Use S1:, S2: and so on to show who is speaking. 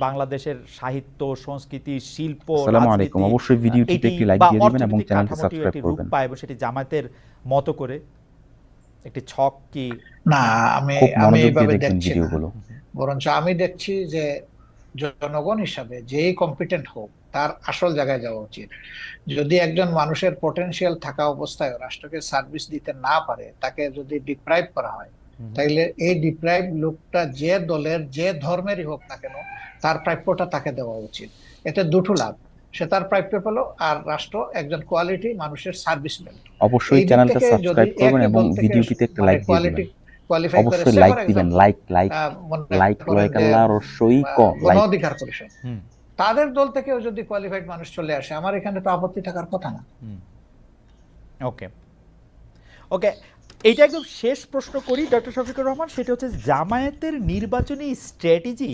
S1: বাংলাদেশের সাহিত্য, সংস্কৃতি, শিল্প,
S2: আসসালামু আলাইকুম। অবশ্যই ভিডিওটিতে একটি লাইক দিয়ে দিবেন এবং চ্যানেলটি সাবস্ক্রাইব করবেন।
S1: পায় এবং সেটি জামায়াতের মতো করে একটি ছক কি?
S3: না, আমি এইভাবে দেখছি না, বরঞ্চ আমি দেখছি যে জনগণ হিসাবে যেই কম্পিটেন্ট হোক তার আসল জায়গায় যাওয়া উচিত। যদি একজন মানুষের পটেনশিয়াল থাকা অবস্থায় রাষ্ট্রকে সার্ভিস দিতে না পারে, তাকে যদি ডিপ্রাইভ করা হয়, তাইলে এই ডিপ্রাইভ লোকটা যে দলের যে ধর্মেরই হোক না কেন, তার প্রাপ্যটা তাকে দেওয়া উচিত। এতে দুটো লাভ, সে তার প্রাপ্য পেল আর রাষ্ট্র একজন কোয়ালিটি মানুষের সার্ভিস পেল।
S2: অবশ্যই চ্যানেলটা সাবস্ক্রাইব করবেন এবং ভিডিওটিতে একটা লাইক দিয়ে দিবেন। অবশ্যই লাইক দিবেন, লাইক অবশ্যই
S3: অধিকার পরিষদ তাদের দল থেকেও যদি কোয়ালিফাইড মানুষ চলে আসে, আমার এখানে তো আপত্তি থাকার কথা না।
S1: ওকে ওকে, এইটা একদম শেষ প্রশ্ন করি ডক্টর শফিকুর রহমান, সেটা হচ্ছে জামায়াতের নির্বাচনী স্ট্র্যাটেজি